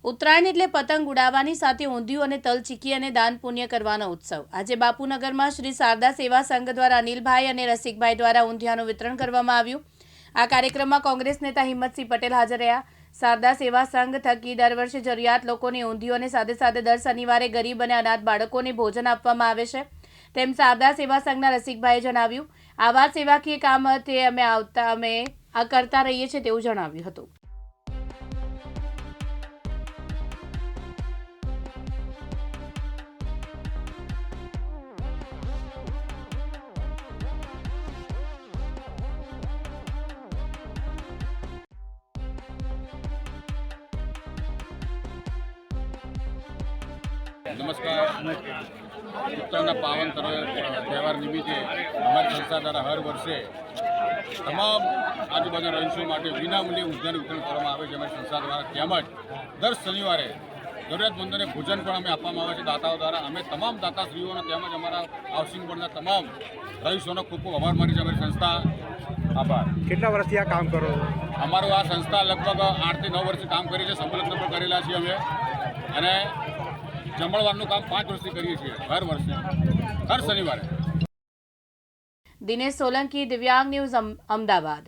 ઉત્તરાયણ એટલે પતંગ ઉડાવવાની સાથે ઊંધિયું અને તલ ચીકી અને દાન પુણ્ય કરવાનો ઉત્સવ। આજે બાપુનગરમાં શ્રી શારદા સેવા સંઘ દ્વારા અનિલભાઈ અને રસિકભાઈ દ્વારા ઊંધિયાનું વિતરણ કરવામાં આવ્યું। આ કાર્યક્રમમાં કોંગ્રેસ નેતા હિંમતસિંહ પટેલ હાજર રહ્યા। શારદા સેવા સંઘ થકી દર વર્ષે જરૂરિયાત લોકોને ઊંધિયું અને સાથે સાથે દર શનિવારે ગરીબ અને અનાથ બાળકોને ભોજન આપવામાં આવે છે તેમ શારદા સેવા સંઘના રસિકભાઈએ જણાવ્યું। આવા સેવાકીય કામ તે અમે આ કરતા રહીએ છીએ તેવું જણાવ્યું હતું। नमस्कार। उत्तरायणના પાવન તહેવાર નિમિત્તે અમારી સંસ્થા દ્વારા હર વર્ષે તમામ આજુબાજુના રહીશો માટે વિનામૂલ્યે ઊંધિયાનું વિતરણ કરવામાં આવે છે અમારી સંસ્થા દ્વારા। તેમજ દર શનિવારે જરૂરિયાતમંદોને ભોજન પણ અમે આપવામાં આવે છે દાતાઓ દ્વારા। અમે તમામ દાતાશ્રીઓનો તેમજ અમારા હાઉસિંગ બોર્ડના તમામ રહીશોનો ખૂબ ખૂબ આભાર માની છે અમારી સંસ્થા। આભાર। કેટલા વર્ષથી આ કામ કરો? અમારું આ સંસ્થા લગભગ 8 થી 9 વર્ષથી કામ કરી છે। સંલગ્ન પણ કરેલા છીએ અમે અને જમણવારનું કામ 5 વર્ષથી કરીએ છીએ હર વર્ષે હર શનિવારે। દિનેશ સોલંકી, દિવ્યાંગ ન્યૂઝ, અમદાવાદ।